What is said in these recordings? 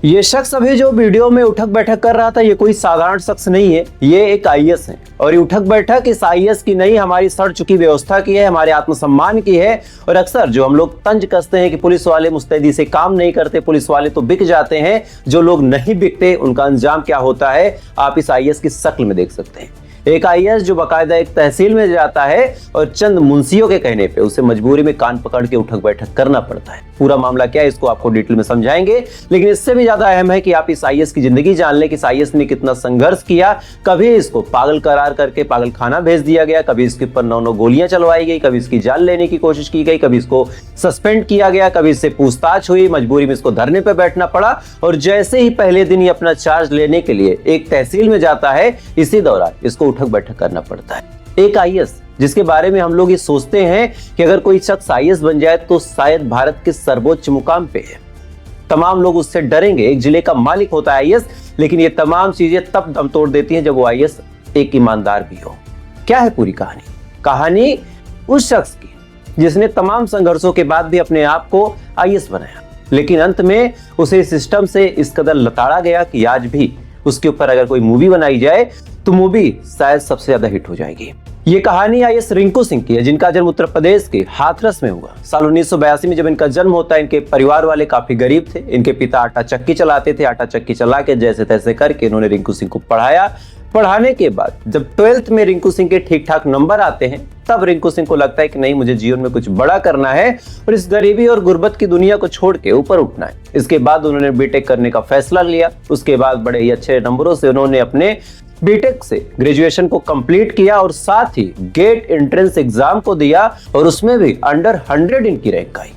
ये शख्स अभी जो वीडियो में उठक बैठक कर रहा था, ये कोई साधारण शख्स नहीं है, ये एक आईएएस है। और ये उठक बैठक इस आईएएस की नहीं, हमारी सड़ चुकी व्यवस्था की है, हमारे आत्मसम्मान की है। और अक्सर जो हम लोग तंज कसते हैं कि पुलिस वाले मुस्तैदी से काम नहीं करते, पुलिस वाले तो बिक जाते हैं, जो लोग नहीं बिकते उनका अंजाम क्या होता है आप इस आईएएस की शक्ल में देख सकते हैं। एक आईएएस जो बाकायदा एक तहसील में जाता है और चंद मुंशियों के कहने पे उसे मजबूरी में कान पकड़ के उठक बैठक करना पड़ता है। पूरा मामला क्या है इसको आपको डिटेल में समझाएंगे, लेकिन इससे भी ज्यादा अहम है कि आप इस आईएएस की जिंदगी जान लें कि इस आईएएस ने कितना संघर्ष किया। कभी इसको पागल करार करके पागल खाना भेज दिया गया, कभी इसके ऊपर 9 गोलियां चलवाई गई, कभी इसकी जान लेने की कोशिश की गई, कभी इसको सस्पेंड किया गया, कभी इससे पूछताछ हुई, मजबूरी में इसको धरने पर बैठना पड़ा। और जैसे ही पहले दिन ये अपना चार्ज लेने के लिए एक तहसील में जाता है, इसी दौरान इसको उठक बैठक करना पड़ता है। एक आईएएस जिसके बारे में हम लोग ये सोचते हैं कि अगर कोई शख्स आईएएस बन जाए तो शायद भारत के सर्वोच्च मुकाम पे है, तमाम लोग उससे डरेंगे। एक जिले का मालिक होता है आईएएस, लेकिन ये तमाम चीजें तब दम तोड़ देती हैं जब वो आईएएस एक ईमानदार भी हो। क्या है पूरी कहानी? कहानी उस शख्स की जिसने तमाम संघर्षों के बाद भी अपने आप को आईएएस बनाया, लेकिन अंत में उसे सिस्टम से इस कदर लताड़ा गया कि आज भी उसके ऊपर अगर कोई मूवी बनाई जाए तो मूवी शायद सबसे ज्यादा हिट हो जाएगी। ये कहानी आईएएस रिंकू सिंह की है, जिनका जन्म उत्तर प्रदेश के हाथरस में हुआ। साल 1982 में जब इनका जन्म होता है, इनके परिवार वाले काफी गरीब थे। इनके पिता आटा चक्की चलाते थे। आटा चक्की चला के जैसे तैसे करके इन्होंने रिंकू सिंह को पढ़ाया। पढ़ाने के बाद जब 12th में रिंकू सिंह के ठीक ठाक नंबर आते हैं, तब रिंकू सिंह को लगता है कि नहीं, मुझे जीवन में कुछ बड़ा करना है और इस गरीबी और गुर्बत की दुनिया को छोड़ के ऊपर उठना है। इसके बाद उन्होंने बीटेक करने का फैसला लिया। उसके बाद बड़े ही अच्छे नंबरों से उन्होंने अपने बीटेक से ग्रेजुएशन को कंप्लीट किया और साथ ही गेट एंट्रेंस एग्जाम को दिया और उसमें भी अंडर 100 इनकी रैंक आई।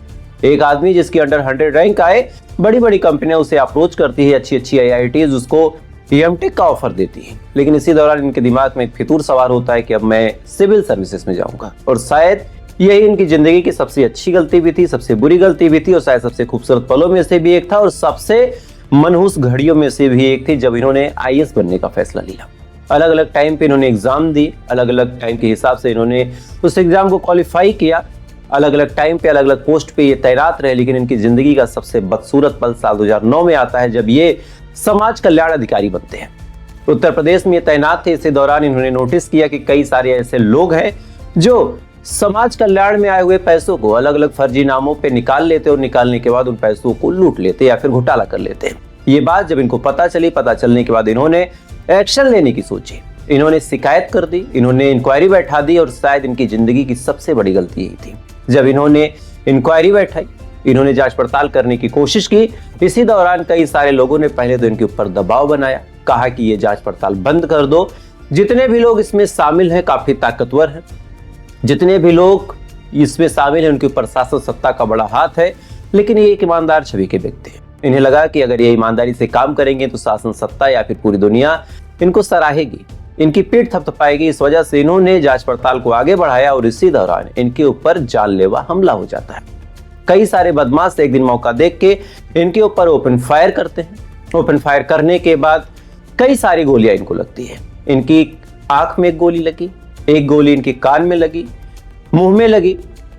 एक आदमी जिसकी अंडर 100 रैंक आए, बड़ी बड़ी कंपनियां उसे अप्रोच करती है, अच्छी अच्छी आईआईटीज उसको एमटेक का ऑफर देती है। लेकिन इसी दौरान इनके दिमाग में एक फितूर सवार होता है कि अब मैं सिविल सर्विसेज में जाऊंगा। और शायद यही इनकी जिंदगी की सबसे अच्छी गलती भी थी, सबसे बुरी गलती भी थी और शायद सबसे खूबसूरत पलों में से भी एक था और सबसे मनहूस घड़ियों में से भी एक थी जब इन्होंने आईएएस बनने का फैसला लिया। अलग अलग टाइम पे इन्होंने एग्जाम दी, अलग अलग टाइम के हिसाब से इन्होंने उस एग्जाम को क्वालिफाई किया, अलग अलग टाइम पे अलग अलग पोस्ट पे ये तैनात रहे। लेकिन इनकी जिंदगी का सबसे बदसूरत पल साल 2009 में आता है जब ये समाज कल्याण अधिकारी बनते हैं। उत्तर प्रदेश में ये तैनात थे। इसी दौरान इन्होंने नोटिस किया कि कई सारे ऐसे लोग हैं जो समाज कल्याण में आए हुए पैसों को अलग अलग फर्जी नामों पे निकाल लेते और निकालने के बाद उन पैसों को लूट लेते या फिर घोटाला कर लेते हैं। ये बात जब इनको पता चली, पता चलने के बाद इन्होंने एक्शन लेने की सोची। इन्होंने शिकायत कर दी, इन्होंने इंक्वायरी बैठा दी और शायद इनकी जिंदगी की सबसे बड़ी गलती यही थी। जब इन्होंने इंक्वायरी बैठाई, इन्होंने जांच पड़ताल करने की कोशिश की। इसी दौरान कई सारे लोगों ने पहले तो इनके ऊपर दबाव बनाया, कहा कि ये जांच पड़ताल बंद कर दो। जितने भी लोग इसमें शामिल हैं काफी ताकतवर हैं, जितने भी लोग इसमें शामिल हैं उनके ऊपर शासन सत्ता का बड़ा हाथ है। लेकिन ये एक ईमानदार छवि के व्यक्ति हैं। इन्हें लगा कि अगर ये ईमानदारी से काम करेंगे तो शासन सत्ता या फिर पूरी दुनिया इनको सराहेगी, इनकी पीठ थपथपाएगी। इस वजह से इन्होंने जांच पड़ताल को आगे बढ़ाया और इसी दौरान इनके ऊपर जानलेवा हमला हो जाता है। कई सारे बदमाश एक दिन मौका देख के इनके ऊपर ओपन फायर करते हैं। ओपन फायर करने के बाद कई सारी गोलियां इनको लगती है। इनकी आंख में एक गोली लगी, एक गोली इनके कान में लगी, मुंह में लगी।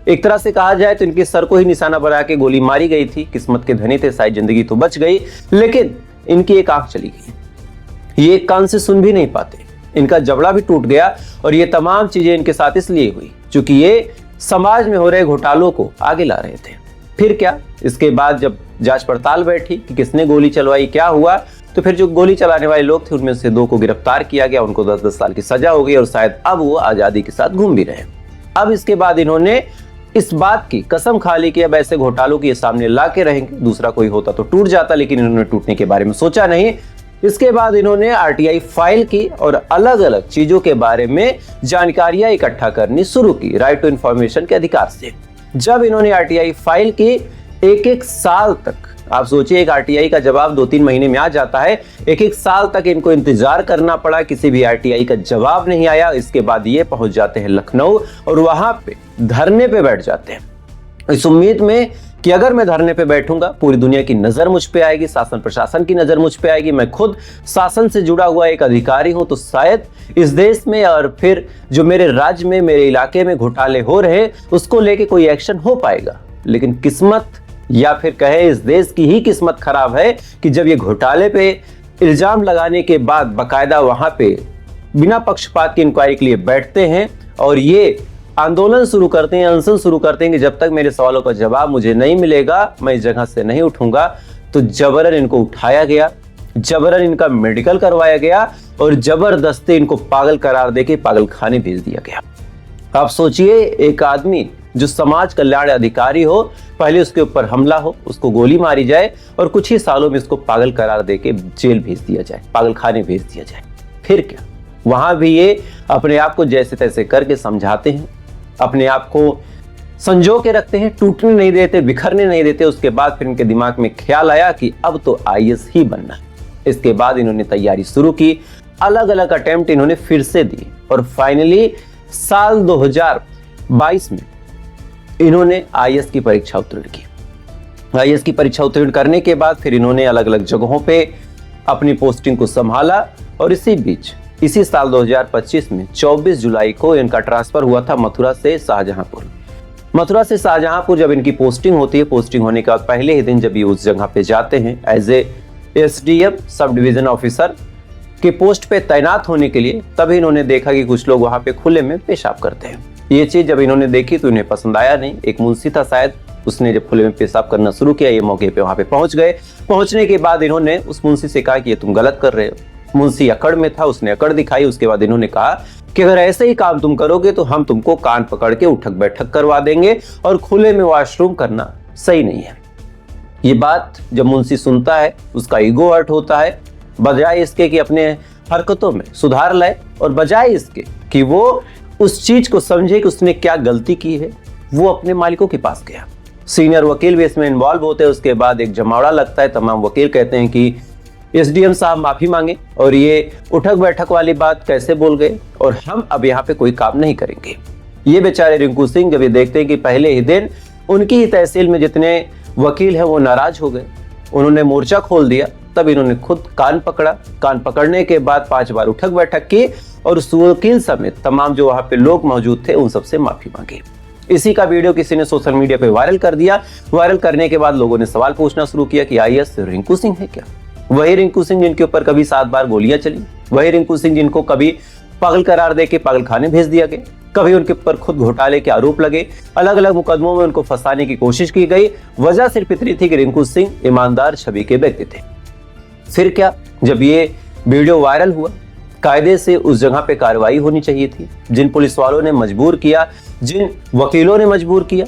एक तरह से कहा जाए तो इनके सर को ही निशाना बना के गोली मारी गई थी। किस्मत के धनी थे, शायद जिंदगी तो बच गई, लेकिन इनकी एक आंख चली गई। ये एक कान से सुन भी नहीं पाते, इनका जबड़ा भी टूट गया। और ये तमाम चीजें इनके साथ इसलिए हुई क्योंकि ये समाज में हो रहे घोटालों को आगे ला रहे थे। फिर क्या, इसके बाद जब जांच पड़ताल बैठी कि किसने गोली चलवाई, क्या हुआ, तो फिर जो गोली चलाने वाले लोग थे उनमें से 2 को गिरफ्तार किया गया। उनको 10-10 साल की सजा हो गई और शायद अब वो आजादी के साथ घूम भी रहे। अब इसके बाद इन्होंने इस बात की कसम खा ली कि अब ऐसे घोटालों की सामने ला के रहेंगे। दूसरा कोई होता तो टूट जाता, लेकिन इन्होंने टूटने के बारे में सोचा नहीं। इसके बाद इन्होंने आरटीआई फाइल की और अलग अलग चीजों के बारे में जानकारियां इकट्ठा करनी शुरू की, राइट टू इंफॉर्मेशन के अधिकार से। जब इन्होंने आरटीआई फाइल की, एक साल तक, आप सोचिए एक आरटीआई का जवाब 2-3 महीने में आ जाता है, एक साल तक इनको इंतजार करना पड़ा, किसी भी आरटीआई का जवाब नहीं आया। इसके बाद ये पहुंच जाते हैं लखनऊ और वहां पे धरने पे बैठ जाते हैं इस उम्मीद में कि अगर मैं धरने पे बैठूंगा पूरी दुनिया की नजर मुझ पे आएगी, शासन प्रशासन की नजर मुझ पे आएगी, मैं खुद शासन से जुड़ा हुआ एक अधिकारी हूं, तो शायद इस देश में और फिर जो मेरे राज्य में, मेरे इलाके में घोटाले हो रहे उसको लेके कोई एक्शन हो पाएगा। लेकिन किस्मत या फिर कहे इस देश की ही किस्मत खराब है कि जब ये घोटाले पे इल्जाम लगाने के बाद बाकायदा वहां पे बिना पक्षपात की इंक्वायरी के लिए बैठते हैं और ये आंदोलन शुरू करते हैं, अनशन शुरू करते हैं कि जब तक मेरे सवालों का जवाब मुझे नहीं मिलेगा मैं इस जगह से नहीं उठूंगा। तो जबरन इनको उठाया गया, जबरन इनका मेडिकल करवाया गया और जबरदस्ती इनको पागल करार देके पागल खाने भेज दिया गया। आप सोचिए, एक आदमी जो समाज कल्याण अधिकारी हो, पहले उसके ऊपर हमला हो, उसको गोली मारी जाए और कुछ ही सालों में इसको पागल करार देके जेल भेज दिया जाए, पागल खाने भेज दिया जाए। फिर क्या, वहां भी ये अपने आप को जैसे तैसे करके समझाते हैं, अपने आप को संजो के रखते हैं, टूटने नहीं देते, बिखरने नहीं देते। उसके बाद फिर इनके दिमाग में ख्याल आया कि अब तो आईएएस ही बनना है। इसके बाद इन्होंने तैयारी शुरू की, अलग अलग अटेम्प्ट इन्होंने फिर से दिए और फाइनली साल 2022 में इन्होंने आईएएस की परीक्षा उत्तीर्ण की। आईएएस की परीक्षा उत्तीर्ण करने के बाद फिर इन्होंने अलग अलग जगहों पे अपनी पोस्टिंग को संभाला और इसी बीच इसी साल 2025 में 24 जुलाई को इनका ट्रांसफर हुआ था मथुरा से शाहजहांपुर। मथुरा से शाहजहांपुर जब इनकी पोस्टिंग होती है, पोस्टिंग होने के बाद पहले ही दिन जब ये उस जगह पे जाते हैं as a SDM sub division officer के पोस्ट पे तैनात होने के लिए, तभी इन्होंने देखा कि कुछ लोग वहां पे खुले में पेशाब करते हैं। ये चीज जब इन्होंने देखी तो इन्हें पसंद आया नहीं। एक मुंशी था शायद, उसने जब खुले में पेशाब करना शुरू किया, ये मौके पे वहां पे पहुंच गए। पहुंचने के बाद इन्होंने उस मुंशी से कहा कि ये तुम गलत कर रहे हो। मुंशी अकड़ में था, उसने अकड़ दिखाई। उसके बाद इन्होंने कहा कि अगर ऐसे ही काम तुम करोगे तो हम तुमको कान पकड़ के उठक बैठक करवा देंगे और खुले में वॉशरूम करना सही नहीं है। ये बात जब मुंशी सुनता है, उसका ईगो हर्ट होता है। बजाय इसके कि अपने हरकतों में सुधार लाए और बजाय इसके कि वो उस चीज को समझे कि उसने क्या गलती की है, वो अपने मालिकों के पास गया। सीनियर वकील भी इसमें इन्वॉल्व होते हैं। उसके बाद एक जमावड़ा लगता है, तमाम वकील कहते हैं कि एसडीएम साहब माफी मांगे और ये उठक बैठक वाली बात कैसे बोल गए और हम अब यहाँ पे कोई काम नहीं करेंगे। ये बेचारे रिंकू सिंह जब ये देखते हैं कि पहले ही दिन उनकी ही तहसील में जितने वकील हैं वो नाराज हो गए, उन्होंने मोर्चा खोल दिया, तब इन्होंने खुद कान पकड़ा। कान पकड़ने के बाद 5 बार उठक बैठक की और उस वकील समेत तमाम जो वहां पे लोग मौजूद थे उन सबसे माफी मांगी। इसी का वीडियो किसी ने सोशल मीडिया पे वायरल कर दिया। वायरल करने के बाद लोगों ने सवाल पूछना शुरू किया कि आईएएस रिंकू सिंह है क्या? वही रिंकू सिंह जिनके ऊपर कभी 7 बार गोलियां चली, वही रिंकू सिंह जिनको कभी पागल करार देके पागल खाने भेज दिया गया, कभी उनके ऊपर खुद घोटाले के आरोप लगे, अलग अलग मुकदमों में उनको फंसाने की कोशिश की गई। वजह सिर्फ इतनी थी कि रिंकू सिंह ईमानदार छवि के व्यक्ति थे। फिर क्या, जब ये वीडियो वायरल हुआ, कायदे से उस जगह पे कार्रवाई होनी चाहिए थी। जिन पुलिस वालों ने मजबूर किया, जिन वकीलों ने मजबूर किया,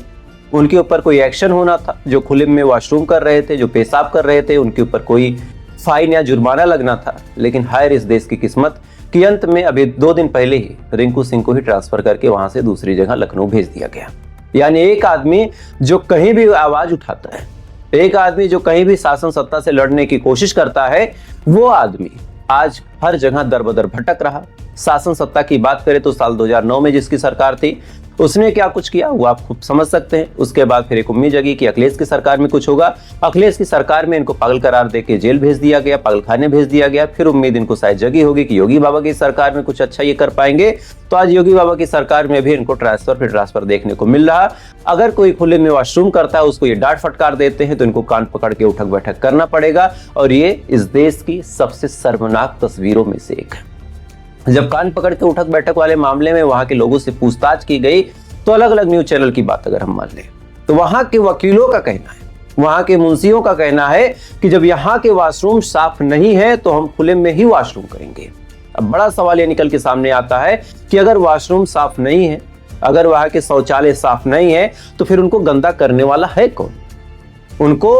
उनके ऊपर कोई एक्शन होना था। जो खुले में वॉशरूम कर रहे थे, जो पेशाब कर रहे थे, उनके ऊपर कोई फाइन या जुर्माना लगना था। लेकिन हायर इस देश की किस्मत कि अंत में अभी 2 दिन पहले ही रिंकू सिंह को ही ट्रांसफर करके वहां से दूसरी जगह लखनऊ भेज दिया गया। यानी एक आदमी जो कहीं भी आवाज उठाता है, एक आदमी जो कहीं भी शासन सत्ता से लड़ने की कोशिश करता है, वो आदमी आज हर जगह दर-बदर भटक रहा। शासन सत्ता की बात करें तो साल 2009 में जिसकी सरकार थी, उसने क्या कुछ किया वो आप खुद समझ सकते हैं। उसके बाद फिर एक उम्मीद जगी कि अखिलेश की सरकार में कुछ होगा। अखिलेश की सरकार में इनको पागल करार देके जेल भेज दिया गया, पागल खाने भेज दिया गया। फिर उम्मीद इनको शायद जगी होगी कि योगी बाबा की सरकार में कुछ अच्छा ये कर पाएंगे, तो आज योगी बाबा की सरकार में भी इनको ट्रांसफर देखने को मिल रहा। अगर कोई खुले में वॉशरूम करता है, उसको ये डांट फटकार देते हैं तो इनको कान पकड़ के उठक बैठक करना पड़ेगा। और ये इस देश की सबसे शर्मनाक तस्वीरों में से एक है। जब कान पकड़ के उठक बैठक वाले मामले में वहां के लोगों से पूछताछ की गई, तो अलग अलग न्यूज चैनल की बात अगर हम मान लें तो वहां के वकीलों का कहना है, वहां के मुंशियों का कहना है कि जब यहाँ के वॉशरूम साफ नहीं है तो हम खुले में ही वॉशरूम करेंगे। अब बड़ा सवाल ये निकल के सामने आता है कि अगर वॉशरूम साफ नहीं है, अगर वहां के शौचालय साफ नहीं है, तो फिर उनको गंदा करने वाला है कौन? उनको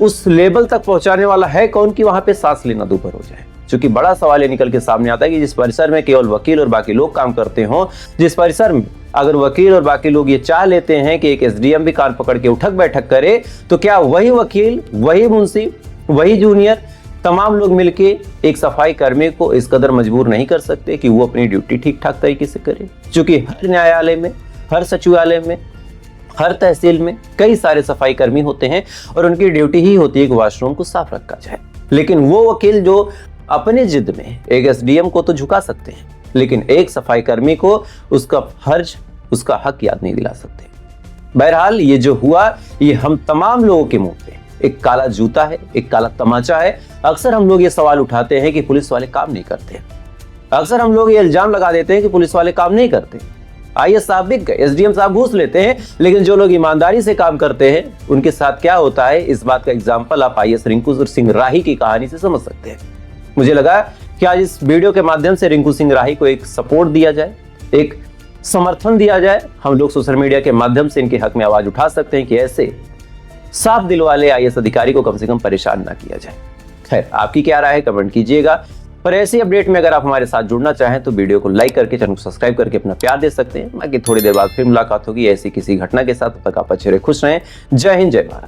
उस लेवल तक पहुंचाने वाला है कौन कि वहां पे सांस लेना दूभर हो जाए? क्योंकि बड़ा सवाल ये निकल के सामने आता है कि जिस परिसर में केवल वकील और बाकी लोग काम करते हो, जिस परिसर में अगर वकील और बाकी लोग ये चाह लेते हैं कि एक एसडीएम भी कान पकड़ के उठक बैठक करे, तो क्या वही वकील, वही मुंशी, वही जूनियर, तमाम लोग मिलके एक सफाई कर्मी को इस कदर मजबूर नहीं कर सकते कि वो अपनी ड्यूटी ठीक ठाक तरीके से करे? क्योंकि हर न्यायालय में, हर सचिवालय में, हर तहसील में कई सारे सफाई कर्मी होते हैं और उनकी ड्यूटी ही होती है कि वॉशरूम को साफ रखा जाए। लेकिन वो वकील जो अपने जिद में एक एसडीएम को तो झुका सकते हैं, लेकिन एक सफाई कर्मी को उसका फर्ज, उसका हक याद नहीं दिला सकते। बहरहाल ये जो हुआ, ये हम तमाम लोगों के मुंह पे एक काला जूता है, एक काला तमाचा है। अक्सर हम लोग ये सवाल उठाते हैं कि पुलिस वाले काम नहीं करते। अक्सर हम लोग ये इल्जाम लगा देते हैं कि पुलिस वाले काम नहीं करते। आईएएस साहब बिक गए, एसडीएम साहब घूस लेते हैं, लेकिन जो लोग ईमानदारी से काम करते हैं उनके साथ क्या होता है, इस बात का एग्जाम्पल आप आईएएस रिंकू सिंह राही की कहानी से समझ सकते हैं। मुझे लगा कि आज इस वीडियो के माध्यम से रिंकू सिंह राही को एक सपोर्ट दिया जाए, एक समर्थन दिया जाए। हम लोग सोशल मीडिया के माध्यम से इनके हक में आवाज उठा सकते हैं कि ऐसे साफ दिल वाले आईएएस अधिकारी को कम से कम परेशान ना किया जाए। खैर, आपकी क्या राय है कमेंट कीजिएगा। पर ऐसी अपडेट में अगर आप हमारे साथ जुड़ना चाहें तो वीडियो को लाइक करके, चैनल को सब्सक्राइब करके अपना प्यार दे सकते हैं। बाकी थोड़ी देर बाद फिर मुलाकात होगी ऐसी किसी घटना के साथ। तब तक आप अच्छे रहे, खुश रहें। जय हिंद, जय भारत।